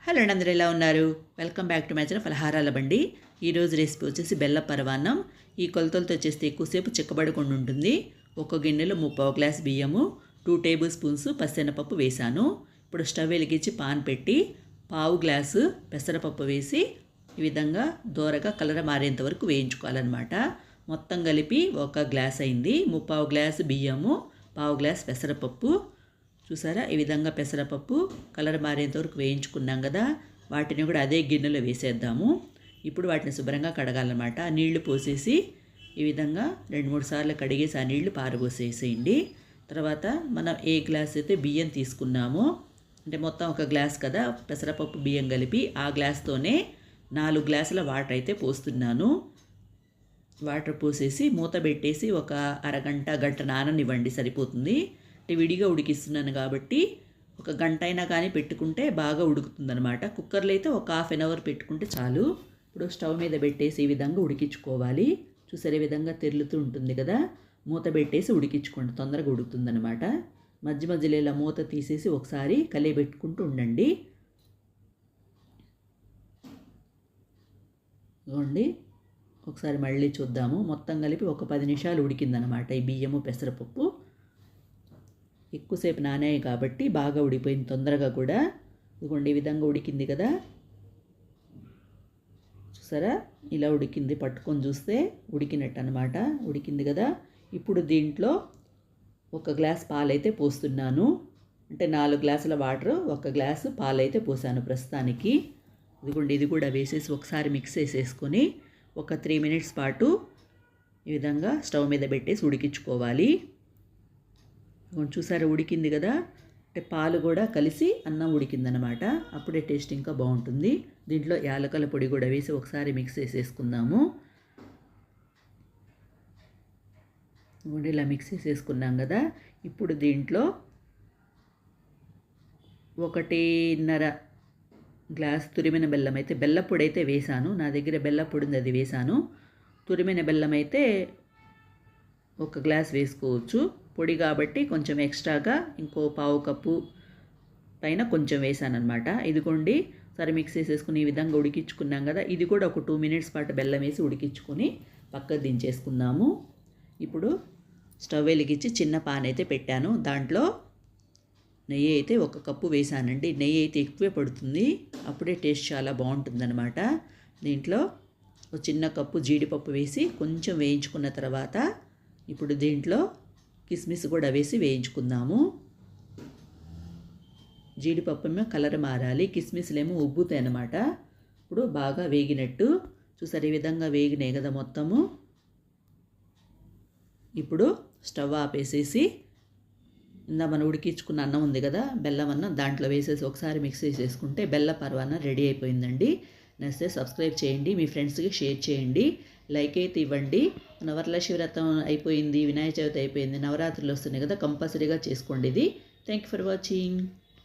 Hello అండి, అందరూ ఎలా ఉన్నారు? Welcome back to my channel ఫలహారాల బండి. ఈరోజు రెసిపీ వచ్చేసి బెల్ల పరమాన్నం. ఈ కొలతలతో వచ్చేస్తే ఎక్కువసేపు చిక్కబడకుండా ఉంటుంది. ఒక గిన్నెలో 3/4 గ్లాస్ బియ్యము, 2 టేబుల్ స్పూన్స్ పచ్చెనపప్పు వేసాను. ఇప్పుడు స్టవ్ వెలిగించి పాన్ పెట్టి 1/2 గ్లాసు పెసరపప్పు వేసి ఈ విధంగా దోరగా కలర్ మారేంత వరకు వేయించుకోవాలన్నమాట. మొత్తం కలిపి 1 గ్లాస్ అయింది. 3/4 గ్లాసు బియ్యము, 1/2 గ్లాస్ పెసరపప్పు. చూసారా, ఈ విధంగా పెసరపప్పు కలర్ మారేంత వరకు వేయించుకున్నాం కదా. వాటిని కూడా అదే గిన్నెలో వేసేద్దాము. ఇప్పుడు వాటిని శుభ్రంగా కడగాలన్నమాట. నీళ్లు పోసేసి ఈ విధంగా 2-3 సార్లు కడిగేసి ఆ నీళ్లు పారబోసేసేయండి. తర్వాత మనం ఏ గ్లాస్ అయితే బియ్యం తీసుకున్నామో, అంటే మొత్తం 1 గ్లాస్ కదా పెసరపప్పు బియ్యం కలిపి, ఆ గ్లాస్తోనే 4 గ్లాసుల వాటర్ అయితే పోస్తున్నాను. వాటర్ పోసేసి మూత పెట్టేసి ఒక అరగంట గంట నాననివ్వండి, సరిపోతుంది. అంటే విడిగా ఉడికిస్తున్నాను కాబట్టి ఒక గంట అయినా కానీ పెట్టుకుంటే బాగా ఉడుకుతుందనమాట. కుక్కర్లో అయితే ఒక ½ అవర్ పెట్టుకుంటే చాలు. ఇప్పుడు స్టవ్ మీద పెట్టేసి ఈ విధంగా ఉడికించుకోవాలి. చూసారు, ఈ విధంగా తెరులుతూ ఉంటుంది కదా. మూత పెట్టేసి ఉడికించుకోండి, తొందరగా ఉడుకుతుందనమాట. మధ్య మధ్యలో ఇలా మూత తీసేసి ఒకసారి కలియబెట్టుకుంటూ ఉండండి. ఇవ్వండి, ఒకసారి మళ్ళీ చూద్దాము. మొత్తం కలిపి ఒక 10 నిమిషాలు ఉడికిందనమాట ఈ బియ్యము పెసరపప్పు. ఎక్కువసేపు నానాయి కాబట్టి బాగా ఉడిపోయింది తొందరగా కూడా. ఇదిగోండి, ఈ విధంగా ఉడికింది కదా. చూసారా, ఇలా ఉడికింది. పట్టుకొని చూస్తే ఉడికినట్టు అనమాట. ఉడికింది కదా. ఇప్పుడు దీంట్లో 1 గ్లాస్ పాలైతే పోస్తున్నాను. అంటే 4 గ్లాసుల వాటర్, 1 గ్లాసు పాలైతే పోసాను ప్రస్తుతానికి. ఇదిగోండి, ఇది కూడా వేసేసి ఒకసారి మిక్స్ చేసేసుకొని ఒక 3 మినిట్స్ పాటు ఈ విధంగా స్టవ్ మీద పెట్టేసి ఉడికించుకోవాలి. చూసారా, ఉడికింది కదా. అంటే పాలు కూడా కలిసి అన్నం ఉడికిందనమాట. అప్పుడే టేస్ట్ ఇంకా బాగుంటుంది. దీంట్లో యాలకుల పొడి కూడా వేసి ఒకసారి మిక్స్ చేసేసుకుందాము. ఇలా మిక్స్ చేసేసుకున్నాం కదా. ఇప్పుడు దీంట్లో 1.5 గ్లాస్ తురిమిన బెల్లం అయితే, బెల్లపొడి అయితే వేసాను. నా దగ్గర బెల్లపొడి ఉంది, అది వేసాను. తురిమిన బెల్లం అయితే 1 గ్లాస్ వేసుకోవచ్చు. పొడి కాబట్టి కొంచెం ఎక్స్ట్రాగా ఇంకో 1/2 కప్పు పైన కొంచెం వేసాను అనమాట. ఇదిగోండి, సరే మిక్స్ చేసేసుకుని ఈ విధంగా ఉడికించుకున్నాం కదా. ఇది కూడా ఒక 2 మినిట్స్ పాటు బెల్లం వేసి ఉడికించుకొని పక్కకు దించేసుకుందాము. ఇప్పుడు స్టవ్ వెలిగించి చిన్న పాన్ అయితే పెట్టాను. దాంట్లో నెయ్యి అయితే 1 కప్పు వేసానండి. నెయ్యి అయితే ఎక్కువే పడుతుంది, అప్పుడే టేస్ట్ చాలా బాగుంటుందన్నమాట. దీంట్లో ఒక చిన్న కప్పు జీడిపప్పు వేసి కొంచెం వేయించుకున్న తర్వాత ఇప్పుడు దీంట్లో కిస్మిస్ కూడా వేసి వేయించుకుందాము. జీడిపప్పు ఏమో కలర్ మారాలి, కిస్మిస్లు ఏమో ఉబ్బుతాయి అన్నమాట. ఇప్పుడు బాగా వేగినట్టు. చూసారు, ఈ విధంగా వేగినాయి కదా మొత్తము. ఇప్పుడు స్టవ్ ఆపేసేసి మనం ఉడికించుకున్న అన్నం ఉంది కదా, బెల్లం అన్నం, దాంట్లో వేసేసి ఒకసారి మిక్స్ చేసేసుకుంటే బెల్ల పరమాన్నం రెడీ అయిపోయిందండి. నచ్చితే సబ్స్క్రైబ్ చేయండి, మీ ఫ్రెండ్స్కి షేర్ చేయండి, లైక్ అయితే ఇవ్వండి. వరలక్ష్మి వ్రతం అయిపోయింది, వినాయక చవితి అయిపోయింది, నవరాత్రులు వస్తున్నాయి కదా, కంపల్సరీగా చేసుకోండి ఇది. Thank you for watching.